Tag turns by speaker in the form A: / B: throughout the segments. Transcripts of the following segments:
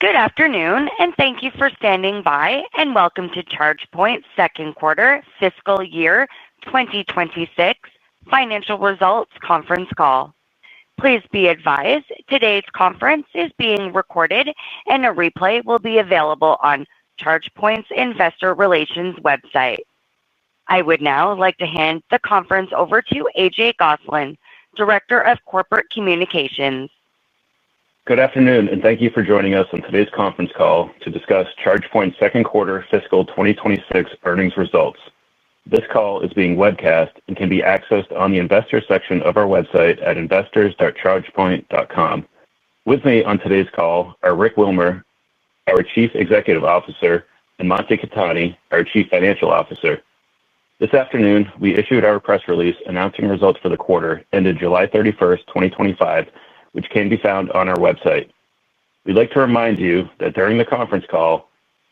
A: Good afternoon, and thank you for standing by, and welcome to ChargePoint's second quarter fiscal year 2026 financial results conference call. Please be advised today's conference is being recorded, and a replay will be available on ChargePoint's investor relations website. I would now like to hand the conference over to AJ Gosselin, Director of Corporate Communications.
B: Good afternoon, and thank you for joining us on today's conference call to discuss ChargePoint's second quarter fiscal 2026 earnings results. This call is being webcast and can be accessed on the investor section of our website at investors.chargepoint.com. With me on today's call are Rick Wilmer, our Chief Executive Officer, and Mansi Khetani, our Chief Financial Officer. This afternoon, we issued our press release announcing results for the quarter ended July 31st, 2025, which can be found on our website. We'd like to remind you that during the conference call,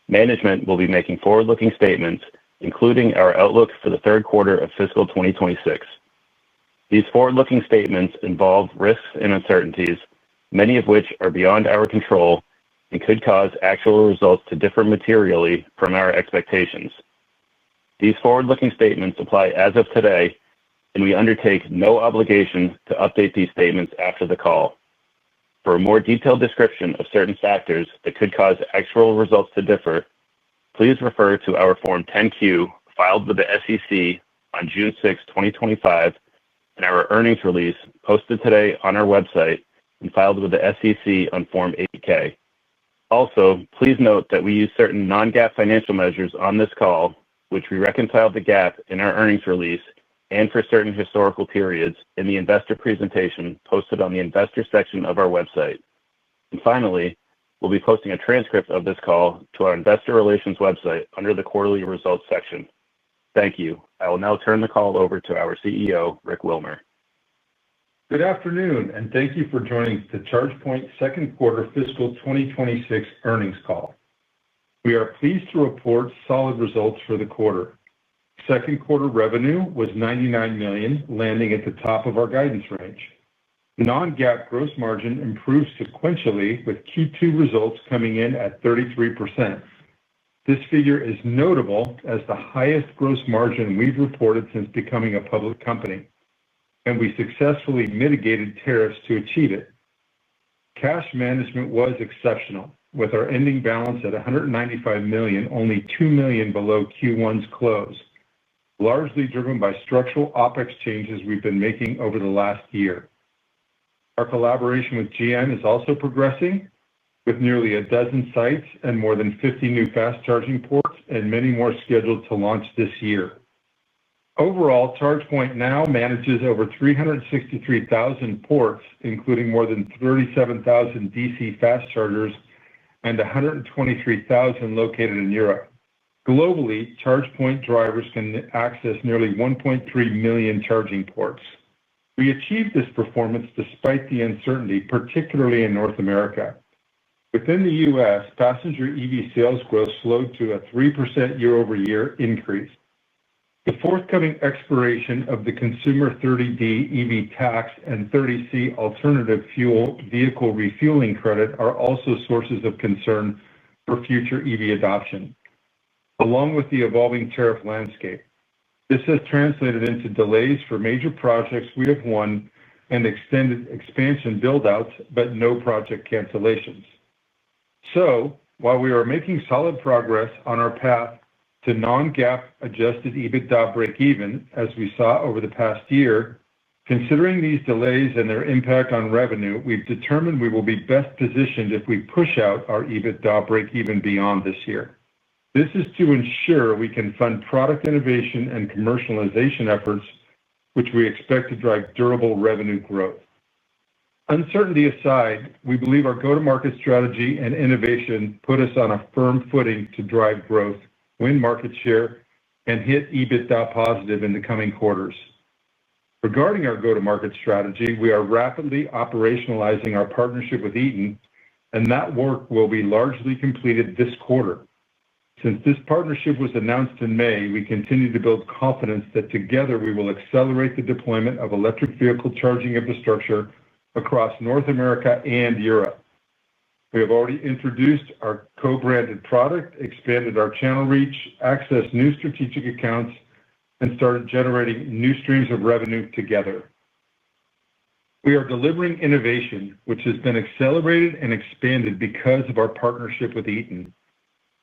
B: management will be making forward-looking statements, including our outlook for the third quarter of fiscal 2026. These forward-looking statements involve risks and uncertainties, many of which are beyond our control and could cause actual results to differ materially from our expectations. These forward-looking statements apply as of today, and we undertake no obligation to update these statements after the call. For a more detailed description of certain factors that could cause actual results to differ, please refer to our Form 10-Q filed with the SEC on June 6, 2025, and our earnings release posted today on our website and filed with the SEC on Form 8-K. Also, please note that we use certain non-GAAP financial measures on this call, which we reconciled to GAAP in our earnings release and for certain historical periods in the investor presentation posted on the investor section of our website. And finally, we'll be posting a transcript of this call to our investor relations website under the quarterly results section. Thank you. I will now turn the call over to our CEO, Rick Wilmer.
C: Good afternoon, and thank you for joining the ChargePoint second quarter fiscal 2026 earnings call. We are pleased to report solid results for the quarter. Second quarter revenue was $99 million, landing at the top of our guidance range. Non-GAAP gross margin improved sequentially, with Q2 results coming in at 33%. This figure is notable as the highest gross margin we've reported since becoming a public company, and we successfully mitigated tariffs to achieve it. Cash management was exceptional, with our ending balance at $195 million, only $2 million below Q1's close, largely driven by structural OpEx changes we've been making over the last year. Our collaboration with GM is also progressing, with nearly a dozen sites and more than 50 new fast charging ports and many more scheduled to launch this year. Overall, ChargePoint now manages over 363,000 ports, including more than 37,000 DC fast chargers and 123,000 located in Europe. Globally, ChargePoint drivers can access nearly 1.3 million charging ports. We achieved this performance despite the uncertainty, particularly in North America. Within the U.S., passenger EV sales growth slowed to a 3% year-over-year increase. The forthcoming expiration of the Consumer 30D EV tax and 30C alternative fuel vehicle refueling credit are also sources of concern for future EV adoption, along with the evolving tariff landscape. This has translated into delays for major projects we have won and extended expansion build-outs, but no project cancellations. So, while we are making solid progress on our path to non-GAAP adjusted EBITDA break-even, as we saw over the past year, considering these delays and their impact on revenue, we've determined we will be best positioned if we push out our EBITDA break-even beyond this year. This is to ensure we can fund product innovation and commercialization efforts, which we expect to drive durable revenue growth. Uncertainty aside, we believe our go-to-market strategy and innovation put us on a firm footing to drive growth, win market share, and hit EBITDA positive in the coming quarters. Regarding our go-to-market strategy, we are rapidly operationalizing our partnership with Eaton, and that work will be largely completed this quarter. Since this partnership was announced in May, we continue to build confidence that together we will accelerate the deployment of electric vehicle charging infrastructure across North America and Europe. We have already introduced our co-branded product, expanded our channel reach, accessed new strategic accounts, and started generating new streams of revenue together. We are delivering innovation, which has been accelerated and expanded because of our partnership with Eaton.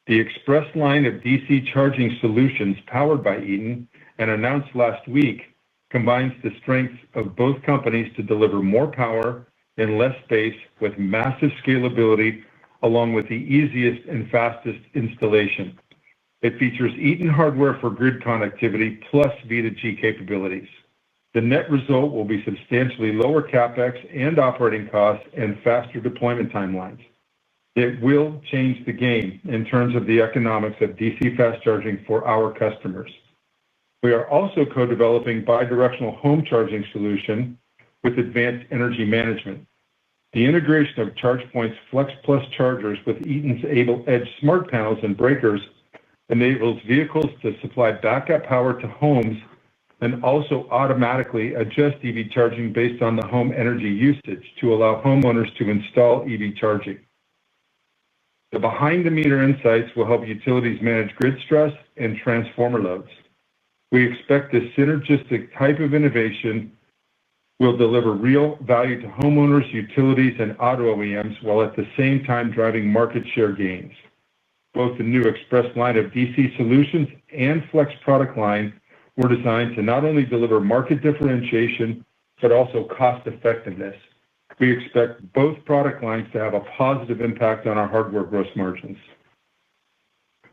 C: The Express line of DC charging solutions powered by Eaton and announced last week combines the strengths of both companies to deliver more power in less space with massive scalability, along with the easiest and fastest installation. It features Eaton hardware for grid connectivity plus V2G capabilities. The net result will be substantially lower CapEx and operating costs and faster deployment timelines. It will change the game in terms of the economics of DC fast charging for our customers. We are also co-developing bidirectional home charging solution with advanced energy management. The integration of ChargePoint's Flex Plus chargers with Eaton's Able Edge smart panels and breakers enables vehicles to supply backup power to homes and also automatically adjust EV charging based on the home energy usage to allow homeowners to install EV charging. The behind-the-meter insights will help utilities manage grid stress and transformer loads. We expect this synergistic type of innovation will deliver real value to homeowners, utilities, and auto OEMs while at the same time driving market share gains. Both the new Express line of DC solutions and Flex product line were designed to not only deliver market differentiation, but also cost effectiveness. We expect both product lines to have a positive impact on our hardware gross margins.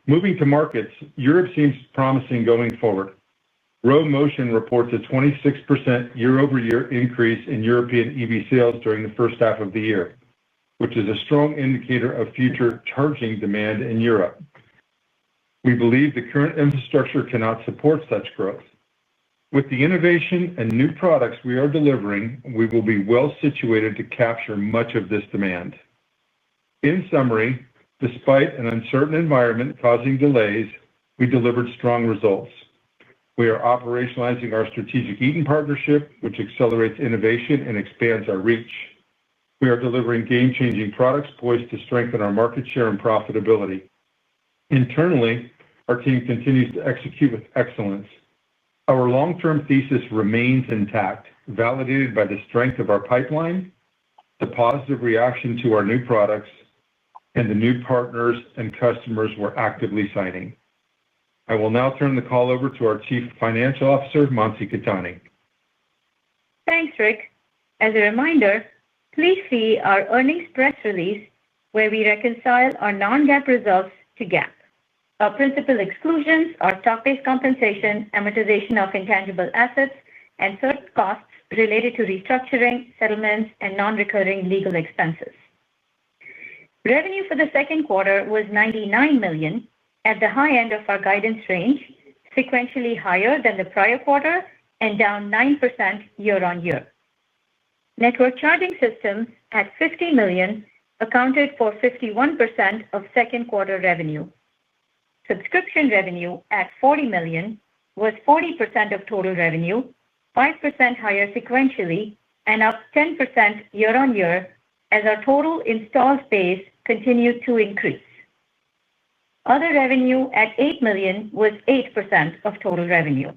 C: Moving to markets, Europe seems promising going forward. Row Motion reports a 26% year-over-year increase in European EV sales during the first half of the year, which is a strong indicator of future charging demand in Europe. We believe the current infrastructure cannot support such growth. With the innovation and new products we are delivering, we will be well situated to capture much of this demand. In summary, despite an uncertain environment causing delays, we delivered strong results. We are operationalizing our strategic Eaton partnership, which accelerates innovation and expands our reach. We are delivering game-changing products poised to strengthen our market share and profitability. Internally, our team continues to execute with excellence. Our long-term thesis remains intact, validated by the strength of our pipeline, the positive reaction to our new products, and the new partners and customers we're actively signing. I will now turn the call over to our Chief Financial Officer, Mansi Khetani.
D: Thanks, Rick. As a reminder, please see our earnings press release where we reconcile our non-GAAP results to GAAP. Our principal exclusions are stock-based compensation, amortization of intangible assets, and certain costs related to restructuring, settlements, and non-recurring legal expenses. Revenue for the second quarter was $99 million, at the high end of our guidance range, sequentially higher than the prior quarter and down 9% year-on-year. Network charging systems at $50 million accounted for 51% of second quarter revenue. Subscription revenue at $40 million was 40% of total revenue, 5% higher sequentially, and up 10% year-on-year as our total installed base continued to increase. Other revenue at $8 million was 8% of total revenue.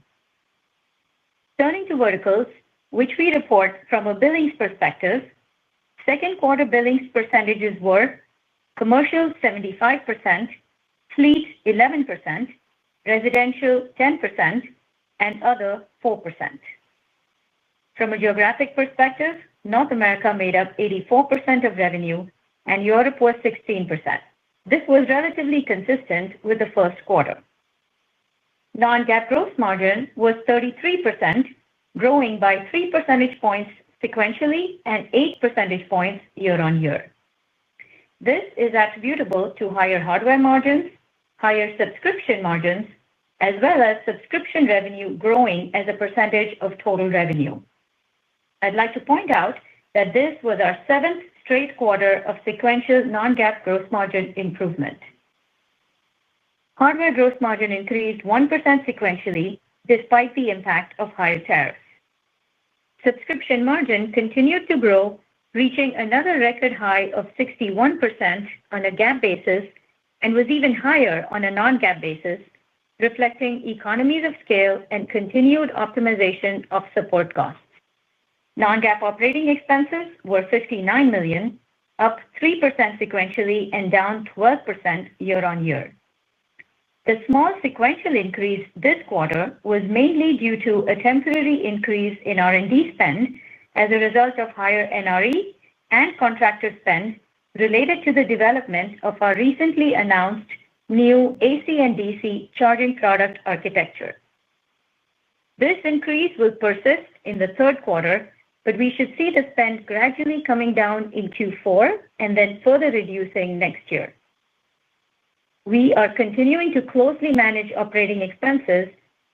D: Turning to verticals, which we report from a billings perspective, second quarter billings percentages were commercial 75%, fleet 11%, residential 10%, and other 4%. From a geographic perspective, North America made up 84% of revenue and Europe was 16%. This was relatively consistent with the first quarter. Non-GAAP gross margin was 33%, growing by 3 percentage points sequentially and 8 percentage points year-on-year. This is attributable to higher hardware margins, higher subscription margins, as well as subscription revenue growing as a percentage of total revenue. I'd like to point out that this was our 7th straight quarter of sequential non-GAAP gross margin improvement. Hardware gross margin increased 1% sequentially despite the impact of higher tariffs. Subscription margin continued to grow reaching another record high of 61% on a GAAP basis and was even higher on a non-GAAP basis, reflecting economies of scale and continued optimization of support costs. Non-GAAP operating expenses were $59 million, up 3% sequentially and down 12% year-on-year. The small sequential increase this quarter was mainly due to a temporary increase in R&D spend as a result of higher NRE and contractor spend related to the development of our recently announced new AC and DC charging product architecture. This increase will persist in the third quarter, but we should see the spend gradually coming down in Q4 and then further reducing next year. We are continuing to closely manage operating expenses,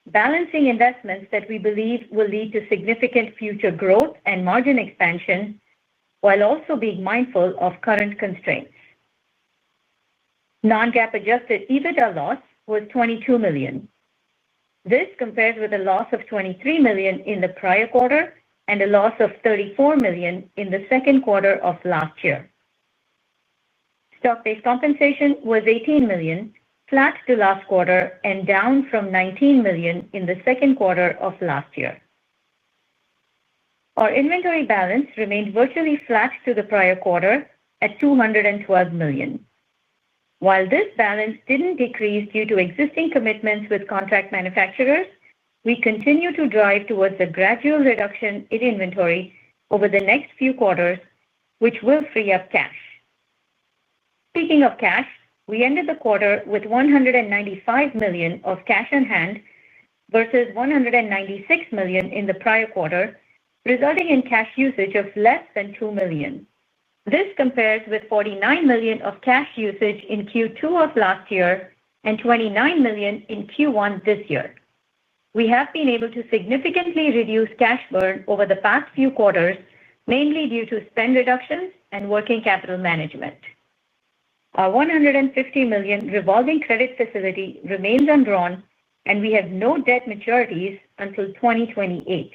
D: balancing investments that we believe will lead to significant future growth and margin expansion, while also being mindful of current constraints. Non-GAAP adjusted EBITDA loss was $22 million. This compares with a loss of $23 million in the prior quarter and a loss of $34 million in the second quarter of last year. Stock-based compensation was $18 million, flat to last quarter and down from $19 million in the second quarter of last year. Our inventory balance remained virtually flat to the prior quarter at $212 million. While this balance didn't decrease due to existing commitments with contract manufacturers, we continue to drive towards a gradual reduction in inventory over the next few quarters, which will free up cash. Speaking of cash, we ended the quarter with $195 million of cash on hand versus $196 million in the prior quarter, resulting in cash usage of less than $2 million. This compares with $49 million of cash usage in Q2 of last year and $29 million in Q1 this year. We have been able to significantly reduce cash burn over the past few quarters, mainly due to spend reductions and working capital management. Our $150 million revolving credit facility remains undrawn, and we have no debt maturities until 2028.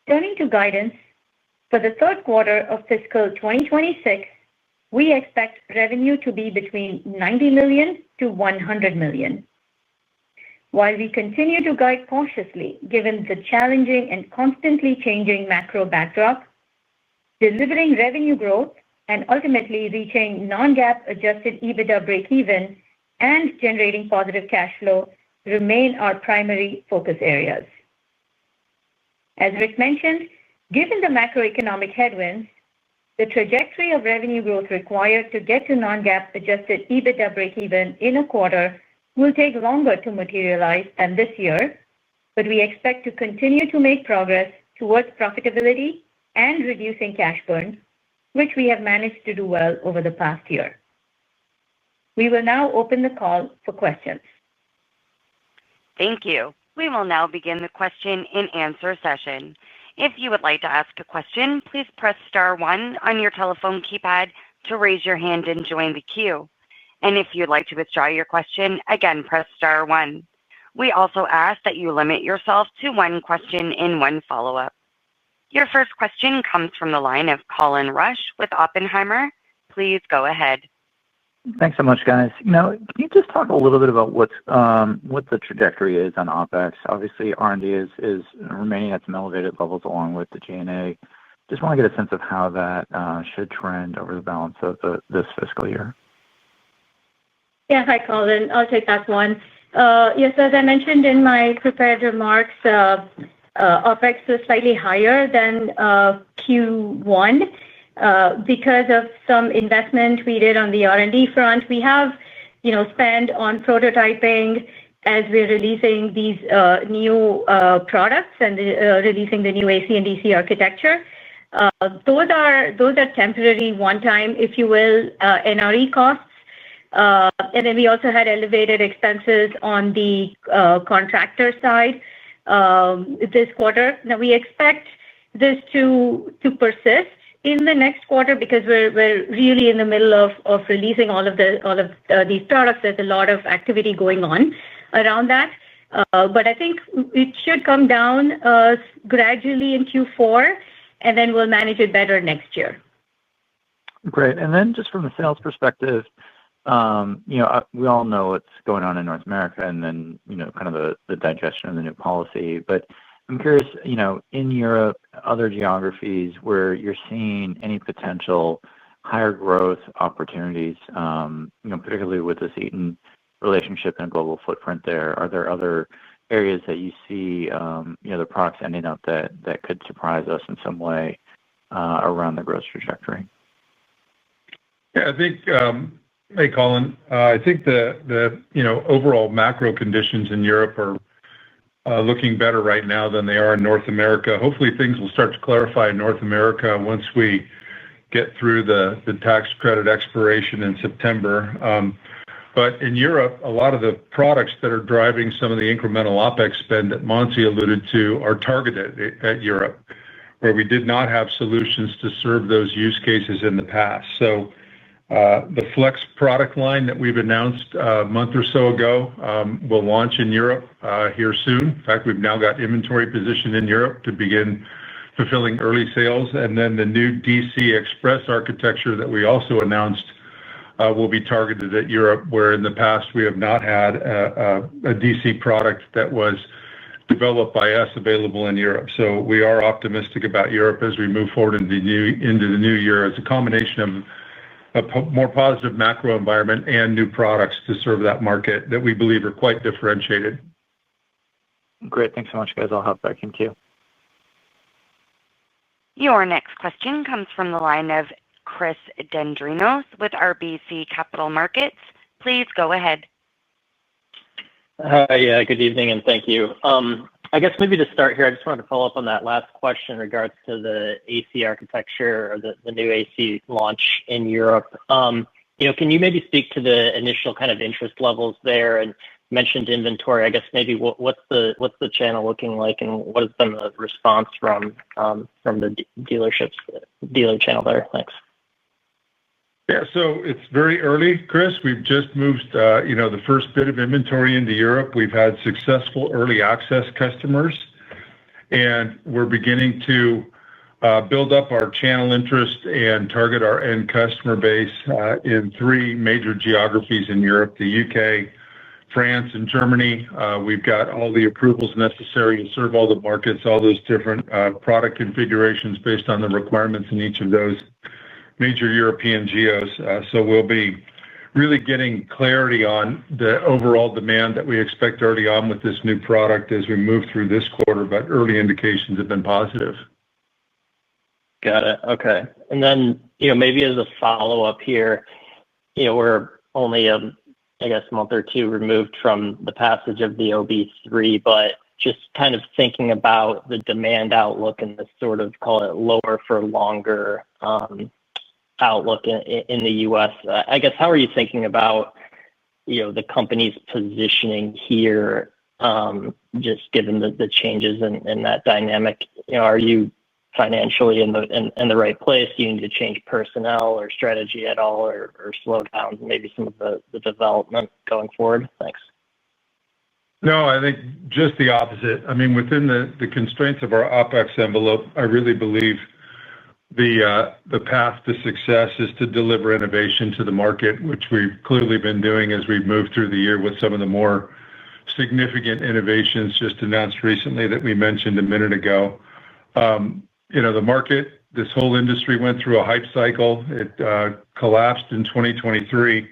D: Turning to guidance, for the third quarter of fiscal 2026, we expect revenue to be between $90 million to $100 million. While we continue to guide cautiously given the challenging and constantly changing macro backdrop, delivering revenue growth and ultimately reaching non-GAAP adjusted EBITDA breakeven and generating positive cash flow remain our primary focus areas. As Rick mentioned, given the macroeconomic headwinds, the trajectory of revenue growth required to get to non-GAAP adjusted EBITDA breakeven in a quarter will take longer to materialize than this year, but we expect to continue to make progress towards profitability and reducing cash burn, which we have managed to do well over the past year. We will now open the call for questions.
A: Thank you. We will now begin the question and answer session. If you would like to ask a question, please press star 1 on your telephone keypad to raise your hand and join the queue. And if you'd like to withdraw your question, again, press star 1. We also ask that you limit yourself to one question and one follow-up. Your first question comes from the line of Colin Rusch with Oppenheimer. Please go ahead.
E: Thanks so much, guys. Now, can you just talk a little bit about what the trajectory is on OpEx? Obviously, R&D is remaining at some elevated levels along with the G&A. Just want to get a sense of how that should trend over the balance of this fiscal year.
D: Yeah, hi, Colin. I'll take that one. Yes, as I mentioned in my prepared remarks, OpEx was slightly higher than Q1 because of some investment we did on the R&D front. We have, spend on prototyping as we're releasing these new products and releasing the new AC and DC architecture. Those are temporary one-time, if you will, NRE costs. And then we also had elevated expenses on the contractor side this quarter. Now, we expect this to persist in the next quarter because we're really in the middle of releasing all of these products. There's a lot of activity going on around that. But I think it should come down gradually in Q4 and then we'll manage it better next year.
E: Great. And then just from a sales perspective, we all know what's going on in North America and then, kind of the digestion of the new policy. But I'm curious, in Europe, other geographies where you're seeing any potential higher growth opportunities, particularly with this Eaton relationship and global footprint there, are there other areas that you see, the products ending up that could surprise us in some way around the growth trajectory?
C: Yeah, I think, hey, Colin, I think the overall macro conditions in Europe are looking better right now than they are in North America. Hopefully, things will start to clarify in North America once we get through the tax credit expiration in September. But in Europe, a lot of the products that are driving some of the incremental OpEx spend that Monty alluded to are targeted at Europe, where we did not have solutions to serve those use cases in the past. So the Flex product line that we've announced a month or so ago will launch in Europe here soon. In fact, we've now got inventory position in Europe to begin fulfilling early sales. And then the new DC Express architecture that we also announced will be targeted at Europe, where in the past we have not had a DC product that was developed by us available in Europe. So we are optimistic about Europe as we move forward into the new year. It's a combination of a more positive macro environment and new products to serve that market that we believe are quite differentiated.
E: Great. Thanks so much, guys. I'll hop back in queue.
A: Your next question comes from the line of Chris Dendrinos with RBC Capital Markets. Please go ahead.
F: Hi, good evening, and thank you. I guess maybe to start here, I just wanted to follow up on that last question in regards to the AC architecture or the new AC launch in Europe. Can you maybe speak to the initial kind of interest levels there and mentioned inventory? I guess maybe what's the channel looking like and what has been the response from the dealer channel there? Thanks.
C: Yeah, so it's very early, Chris. We've just moved, the first bit of inventory into Europe. We've had successful early access customers, and we're beginning to build up our channel interest and target our end customer base in 3 major geographies in Europe: the UK, France, and Germany. We've got all the approvals necessary to serve all the markets, all those different product configurations based on the requirements in each of those major European geos. So we'll be really getting clarity on the overall demand that we expect early on with this new product as we move through this quarter, but early indications have been positive.
F: Got it. Okay. And then, maybe as a follow-up here, we're only, I guess, a month or 2 removed from the passage of the OB3, but just kind of thinking about the demand outlook and the sort of, call it, lower for longer outlook in the U.S. I guess, how are you thinking about, the company's positioning here, just given the changes in that dynamic? Are you financially in the right place? Do you need to change personnel or strategy at all or slow down maybe some of the development going forward? Thanks.
C: No, I think just the opposite. I mean, within the constraints of our OpEx envelope, I really believe the path to success is to deliver innovation to the market, which we've clearly been doing as we've moved through the year with some of the more significant innovations just announced recently that we mentioned a minute ago. The market, this whole industry went through a hype cycle. It collapsed in 2023.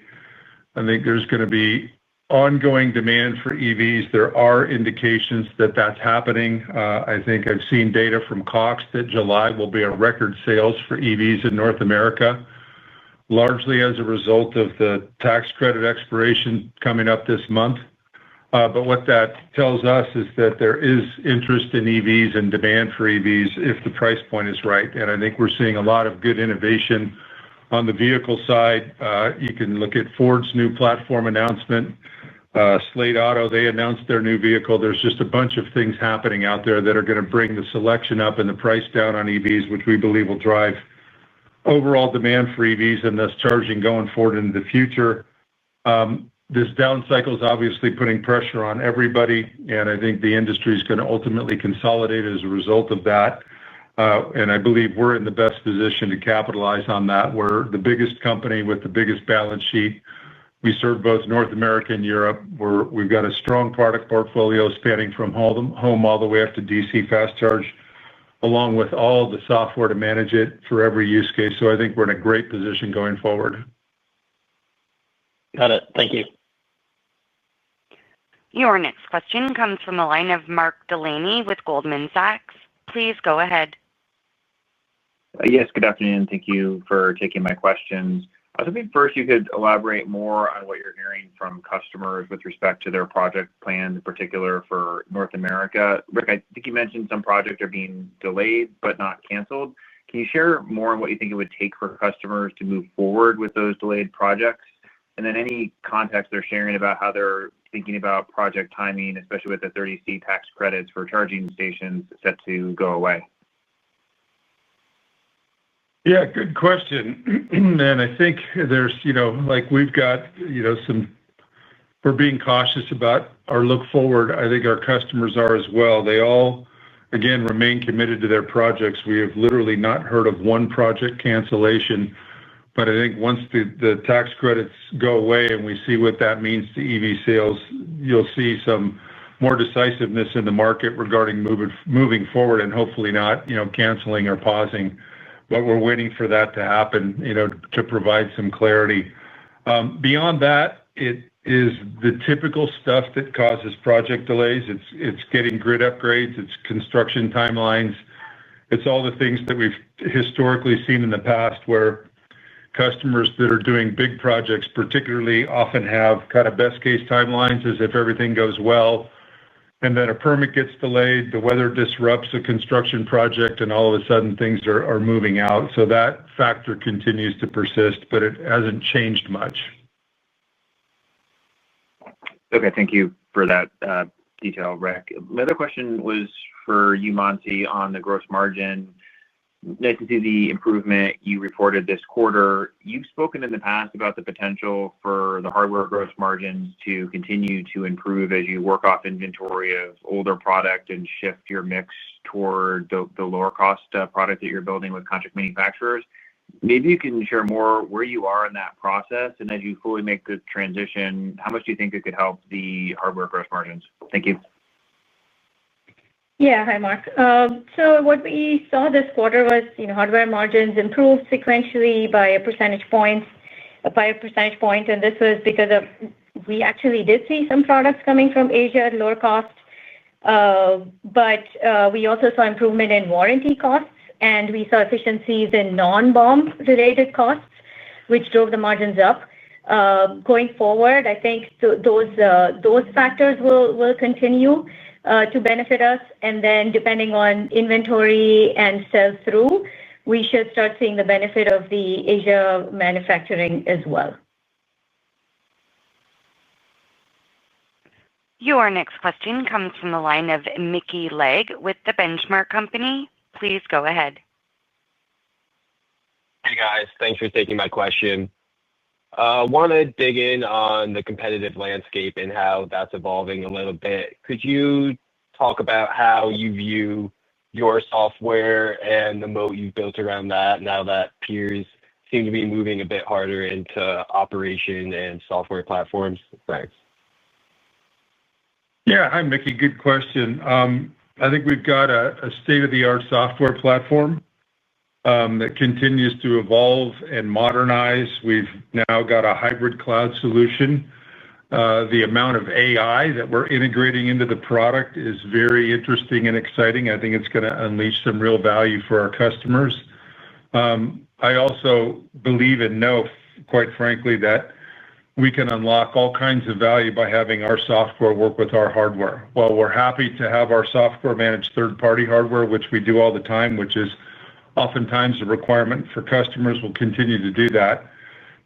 C: I think there's going to be ongoing demand for EVs. There are indications that that's happening. I think I've seen data from Cox that July will be a record sales for EVs in North America, largely as a result of the tax credit expiration coming up this month. But what that tells us is that there is interest in EVs and demand for EVs if the price point is right. And I think we're seeing a lot of good innovation on the vehicle side. You can look at Ford's new platform announcement. Slate Auto, they announced their new vehicle. There's just a bunch of things happening out there that are going to bring the selection up and the price down on EVs, which we believe will drive overall demand for EVs and thus charging going forward into the future. This down cycle is obviously putting pressure on everybody, and I think the industry is going to ultimately consolidate as a result of that. And I believe we're in the best position to capitalize on that. We're the biggest company with the biggest balance sheet. We serve both North America and Europe. We've got a strong product portfolio spanning from home all the way up to DC fast charge, along with all the software to manage it for every use case. So I think we're in a great position going forward.
F: Got it. Thank you.
A: Your next question comes from the line of Mark Delaney with Goldman Sachs. Please go ahead.
G: Yes, good afternoon. Thank you for taking my questions. I was hoping first you could elaborate more on what you're hearing from customers with respect to their project plans, in particular for North America. Rick, I think you mentioned some projects are being delayed but not canceled. Can you share more on what you think it would take for customers to move forward with those delayed projects? And then any context they're sharing about how they're thinking about project timing, especially with the 30C tax credits for charging stations set to go away?
C: Yeah, good question. And I think there's, we've got, we're being cautious about our look forward. I think our customers are as well. They all, again, remain committed to their projects. We have literally not heard of one project cancellation. But I think once the tax credits go away and we see what that means to EV sales, you'll see some more decisiveness in the market regarding moving forward and hopefully not, canceling or pausing. But we're waiting for that to happen, to provide some clarity. Beyond that, it is the typical stuff that causes project delays. It's getting grid upgrades. It's construction timelines. It's all the things that we've historically seen in the past where customers that are doing big projects particularly often have kind of best case timelines as if everything goes well. And then a permit gets delayed, the weather disrupts a construction project, and all of a sudden things are moving out. So that factor continues to persist, but it hasn't changed much.
G: Okay, thank you for that detail, Rick. My other question was for you, Monty, on the gross margin. Nice to see the improvement you reported this quarter. You've spoken in the past about the potential for the hardware gross margins to continue to improve as you work off inventory of older product and shift your mix toward the lower cost product that you're building with contract manufacturers. Maybe you can share more where you are in that process, and as you fully make the transition, how much do you think it could help the hardware gross margins? Thank you.
D: Yeah, hi, Mark. So what we saw this quarter was, hardware margins improved sequentially by a percentage point, and this was because we actually did see some products coming from Asia at lower cost, but we also saw improvement in warranty costs, and we saw efficiencies in non-BOM related costs, which drove the margins up. Going forward, I think those factors will continue to benefit us, and then depending on inventory and sell-through, we should start seeing the benefit of the Asia manufacturing as well.
A: Your next question comes from the line of Mickey Legg with The Benchmark Company. Please go ahead.
H: Hey guys, thanks for taking my question. Want to dig in on the competitive landscape and how that's evolving a little bit. Could you talk about how you view your software and the moat you've built around that now that peers seem to be moving a bit harder into operation and software platforms? Thanks.
C: Yeah, hi Mickey, good question. I think we've got a state-of-the-art software platform that continues to evolve and modernize. We've now got a hybrid cloud solution. The amount of AI that we're integrating into the product is very interesting and exciting. I think it's going to unleash some real value for our customers. I also believe and know, quite frankly, that we can unlock all kinds of value by having our software work with our hardware. While we're happy to have our software manage third-party hardware, which we do all the time, which is oftentimes a requirement for customers, we'll continue to do that.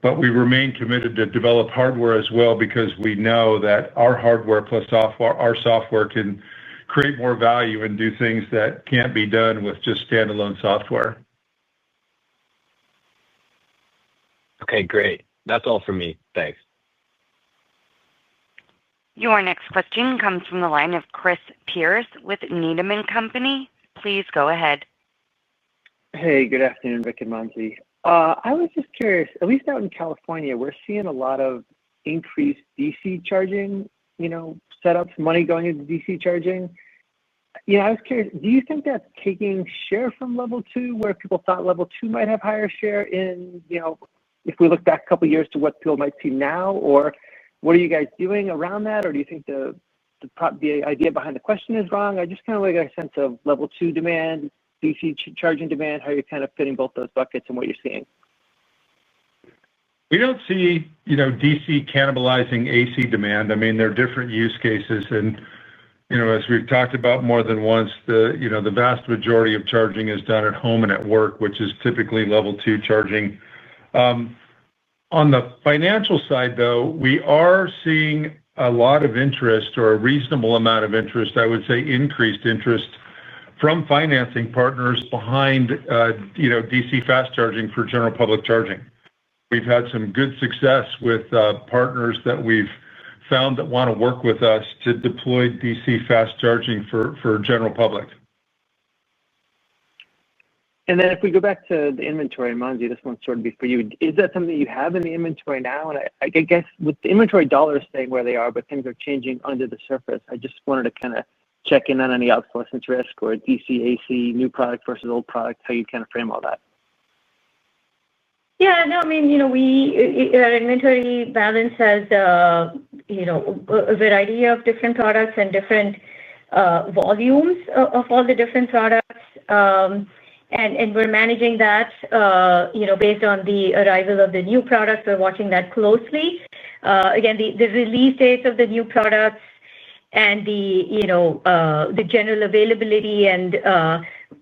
C: But we remain committed to develop hardware as well because we know that our hardware plus software, our software can create more value and do things that can't be done with just standalone software.
H: Okay, great. That's all for me. Thanks.
A: Your next question comes from the line of Chris Pierce with Needham & Company. Please go ahead.
I: Hey, good afternoon, Rick and Mansi. I was just curious, at least out in California, we're seeing a lot of increased DC charging, setups, money going into DC charging. I was curious, do you think that's taking share from level two, where people thought level two might have higher share if we look back a couple of years to what people might see now, or what are you guys doing around that? Or do you think the idea behind the question is wrong? I just kind of get a sense of level two demand, DC charging demand, how you're kind of fitting both those buckets and what you're seeing.
C: We don't see, DC cannibalizing AC demand. I mean, there are different use cases, and as we've talked about more than once, the vast majority of charging is done at home and at work, which is typically level two charging. On the financial side, though, we are seeing a lot of interest, or a reasonable amount of interest, I would say increased interest, from financing partners behind, DC fast charging for general public charging. We've had some good success with partners that we've found that want to work with us to deploy DC fast charging for general public.
I: And then if we go back to the inventory, Mansi, this one's sort of be for you. Is that something you have in the inventory now? And I guess with the inventory dollars staying where they are, but things are changing under the surface, I just wanted to kind of check in on any obsolescence risk or DC, AC, new product versus old product, how you kind of frame all that.
D: Yeah, no, I mean, our inventory balance has, a variety of different products and different volumes of all the different products. And we're managing that, based on the arrival of the new products. We're watching that closely. Again, the release dates of the new products and the general availability and,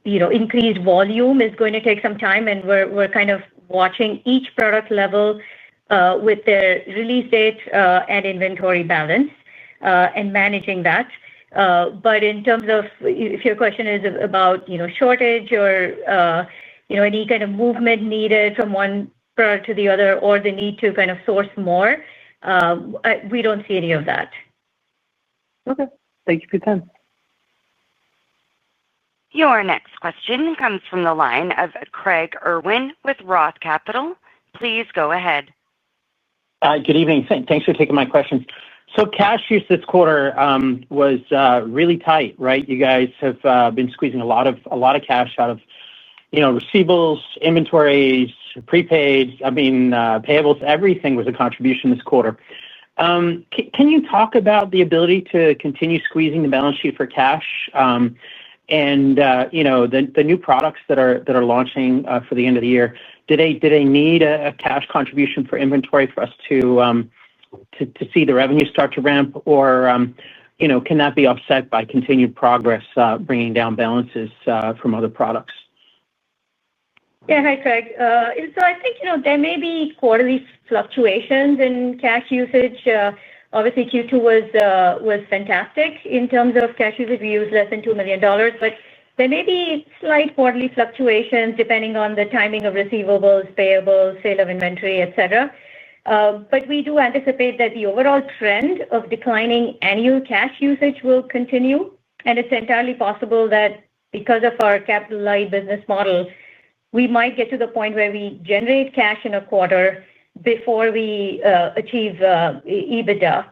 D: increased volume is going to take some time, and we're kind of watching each product level with their release date and inventory balance and managing that. But in terms of, if your question is about, shortage or, any kind of movement needed from one product to the other, or the need to kind of source more, we don't see any of that.
I: Okay. Thank you for your time.
A: Your next question comes from the line of Craig Irwin with Roth Capital. Please go ahead.
J: Good evening. Thanks for taking my questions. So cash use this quarter was really tight, right? You guys have been squeezing a lot of cash out of, receivables, inventories, prepaid. Payables. Everything was a contribution this quarter. Can you talk about the ability to continue squeezing the balance sheet for cash? And the new products that are launching for the end of the year, do they need a cash contribution for inventory for us to see the revenue start to ramp, or can that be offset by continued progress bringing down balances from other products?
D: Yeah, hi, Craig. So I think there may be quarterly fluctuations in cash usage. Obviously, Q2 was fantastic in terms of cash usage. We used less than $2 million, but there may be slight quarterly fluctuations depending on the timing of receivables, payables, sale of inventory, etc. But we do anticipate that the overall trend of declining annual cash usage will continue, and it's entirely possible that because of our capital-light business model, we might get to the point where we generate cash in a quarter before we achieve EBITDA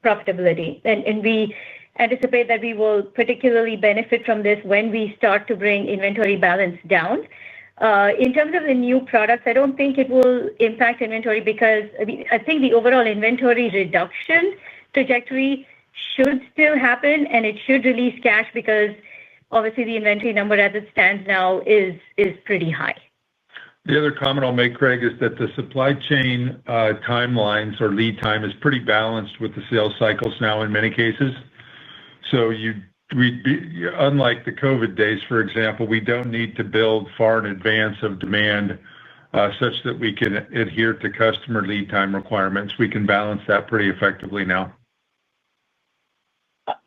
D: profitability. And we anticipate that we will particularly benefit from this when we start to bring inventory balance down. In terms of the new products, I don't think it will impact inventory because I think the overall inventory reduction trajectory should still happen, and it should release cash because obviously the inventory number as it stands now is pretty high.
C: The other comment I'll make, Craig, is that the supply chain timelines or lead time is pretty balanced with the sales cycles now in many cases. So unlike the COVID days, for example, we don't need to build far in advance of demand such that we can adhere to customer lead time requirements. We can balance that pretty effectively now.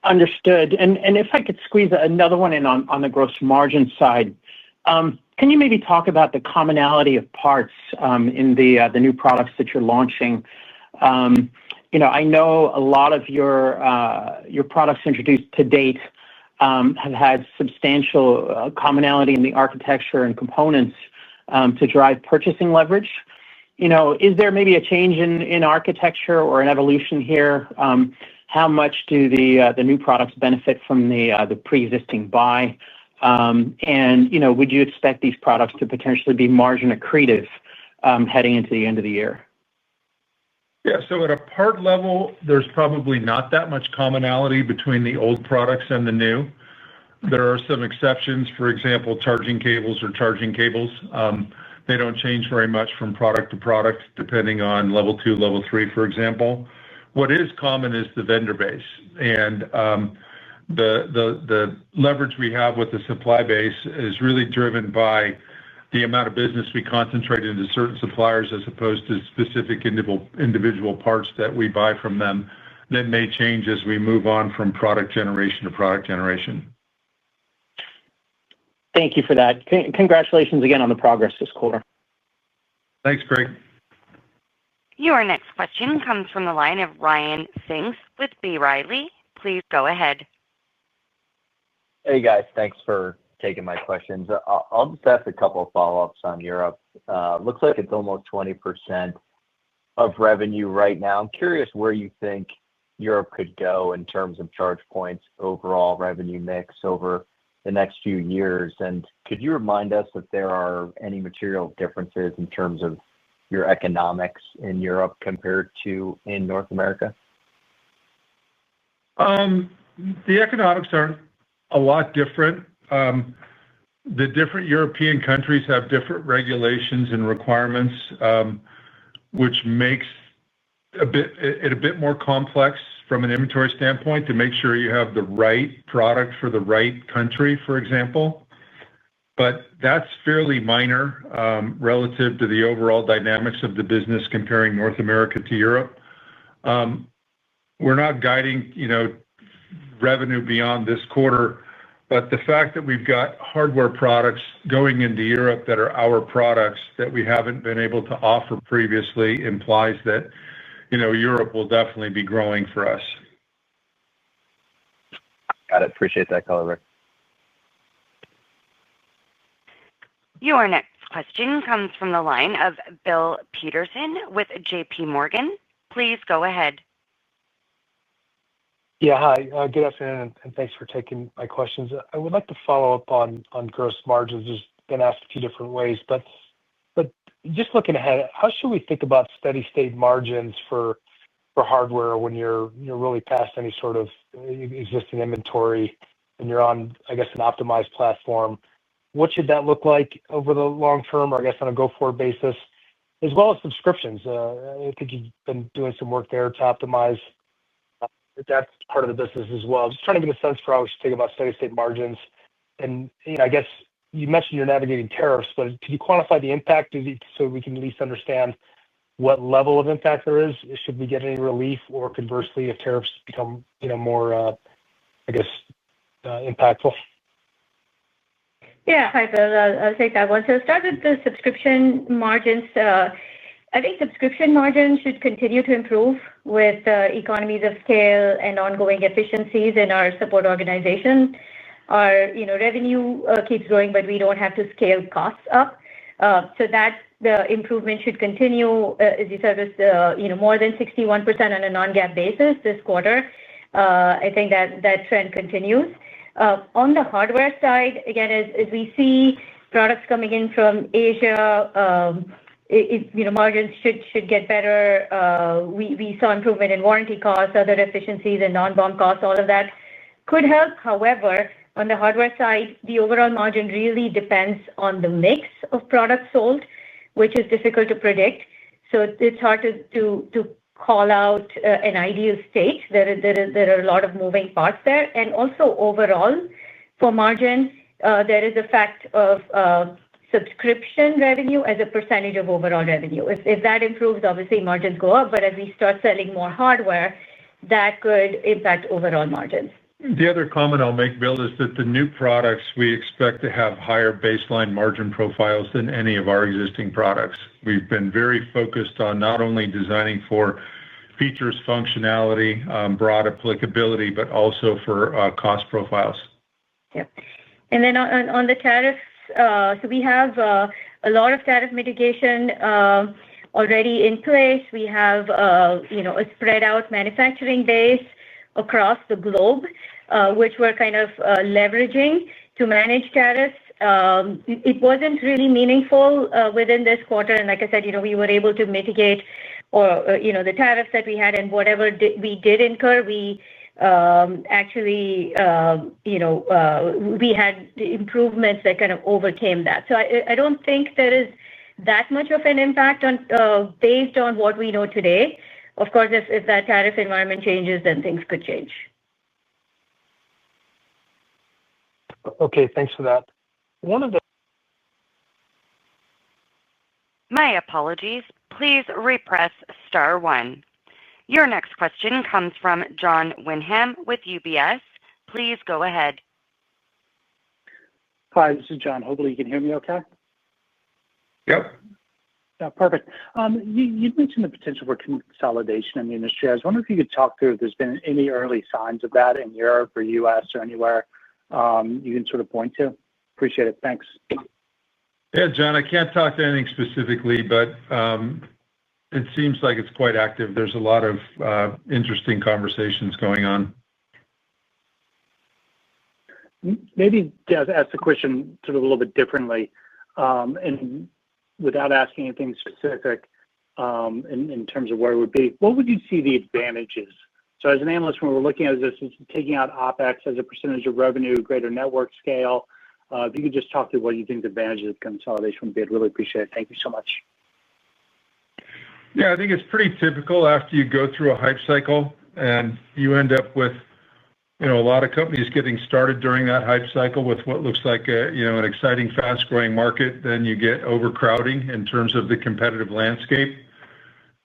J: Understood. And if I could squeeze another one in on the gross margin side, can you maybe talk about the commonality of parts in the new products that you're launching? I know a lot of your products introduced to date have had substantial commonality in the architecture and components to drive purchasing leverage. Is there maybe a change in architecture or an evolution here? How much do the new products benefit from the pre-existing buy? Would you expect these products to potentially be margin accretive heading into the end of the year?
C: Yeah, so at a part level, there's probably not that much commonality between the old products and the new. There are some exceptions, for example, charging cables or charging cables. They don't change very much from product to product, depending on level 2, level 3, for example. What is common is the vendor base. And the leverage we have with the supply base is really driven by the amount of business we concentrate into certain suppliers as opposed to specific individual parts that we buy from them that may change as we move on from product generation to product generation.
J: Thank you for that. Congratulations again on the progress this quarter.
C: Thanks, Craig.
A: Your next question comes from the line of Ryan Pfingst with B. Riley. Please go ahead.
K: Hey, guys. Thanks for taking my questions. I'll just ask a couple of follow-ups on Europe. Looks like it's almost 20% of revenue right now. I'm curious where you think Europe could go in terms of ChargePoint's overall revenue mix over the next few years. And could you remind us if there are any material differences in terms of your economics in Europe compared to in North America?
C: The economics aren't a lot different. The different European countries have different regulations and requirements, which makes it a bit more complex from an inventory standpoint to make sure you have the right product for the right country, for example. But that's fairly minor relative to the overall dynamics of the business comparing North America to Europe. We're not guiding, revenue beyond this quarter, but the fact that we've got hardware products going into Europe that are our products that we haven't been able to offer previously implies that, Europe will definitely be growing for us.
K: Got it. Appreciate that color, Rick.
A: Your next question comes from the line of Bill Peterson with JPMorgan. Please go ahead.
L: Yeah, hi. Good afternoon, and thanks for taking my questions. I would like to follow up on gross margins. There's been asked a few different ways, but just looking ahead, how should we think about steady state margins for hardware when you're really past any sort of existing inventory and you're on, I guess, an optimized platform? What should that look like over the long term, or I guess on a go-forward basis, as well as subscriptions? I think you've been doing some work there to optimize that part of the business as well. Just trying to get a sense for how we should think about steady state margins. And I guess you mentioned you're navigating tariffs, but can you quantify the impact so we can at least understand what level of impact there is? Should we get any relief, or conversely, if tariffs become more, impactful?
D: Yeah, hi, Bill. I'll take that one. So start with the subscription margins. I think subscription margins should continue to improve with economies of scale and ongoing efficiencies in our support organization. Our revenue keeps growing, but we don't have to scale costs up. So that the improvement should continue. As you said, it's more than 61% on a non-GAAP basis this quarter. I think that trend continues. On the hardware side, again, as we see products coming in from Asia, margins should get better. We saw improvement in warranty costs, other efficiencies, and non-BOM costs. All of that could help. However, on the hardware side, the overall margin really depends on the mix of products sold, which is difficult to predict. So it's hard to call out an ideal state. There are a lot of moving parts there. And also overall, for margin, there is a fact of subscription revenue as a percentage of overall revenue. If that improves, obviously margins go up, but as we start selling more hardware, that could impact overall margins.
C: The other comment I'll make, Bill, is that the new products we expect to have higher baseline margin profiles than any of our existing products. We've been very focused on not only designing for features, functionality, broad applicability, but also for cost profiles.
D: Yeah. And then on the tariffs, we have a lot of tariff mitigation already in place. We have a spread out manufacturing base across the globe, which we're kind of leveraging to manage tariffs. It wasn't really meaningful within this quarter. And like I said, we were able to mitigate the tariffs that we had, and whatever we did incur, we actually we had improvements that kind of overcame that. So I don't think there is that much of an impact based on what we know today. Of course, if that tariff environment changes, then things could change.
L: Okay, thanks for that.
A: My apologies. Please repress star one. Your next question comes from John Wyndham with UBS. Please go ahead.
M: Hi, this is John. Hopefully you can hear me okay.
C: Yep.
M: Perfect. You mentioned the potential for consolidation in the industry. I was wondering if you could talk through if there's been any early signs of that in Europe or US or anywhere you can sort of point to. Appreciate it. Thanks.
C: Yeah, John, I can't talk to anything specifically, but it seems like it's quite active. There's a lot of interesting conversations going on.
M: Maybe to ask the question sort of a little bit differently, and without asking anything specific in terms of where it would be, what would you see the advantages? So as an analyst, when we're looking at this, it's taking out OpEx as a percentage of revenue, greater network scale. If you could just talk through what you think the advantages of consolidation would be, I'd really appreciate it. Thank you so much.
C: Yeah, I think it's pretty typical after you go through a hype cycle and you end up with a lot of companies getting started during that hype cycle with what looks like an exciting, fast-growing market. Then you get overcrowding in terms of the competitive landscape,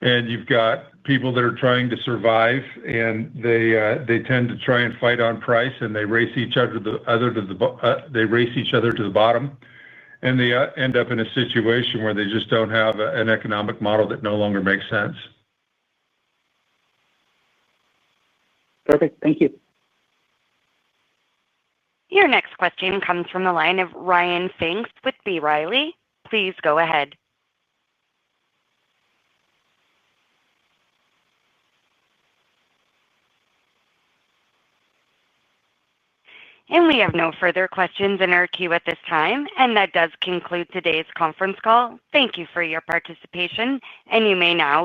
C: and you've got people that are trying to survive, and they tend to try and fight on price, and they race each other to the bottom, and they end up in a situation where they just don't have an economic model that no longer makes sense.
M: Perfect. Thank you.
A: Your next question comes from the line of Ryan Pfingst with B. Riley. Please go ahead. And we have no further questions in our queue at this time, and that does conclude today's conference call. Thank you for your participation, and you may now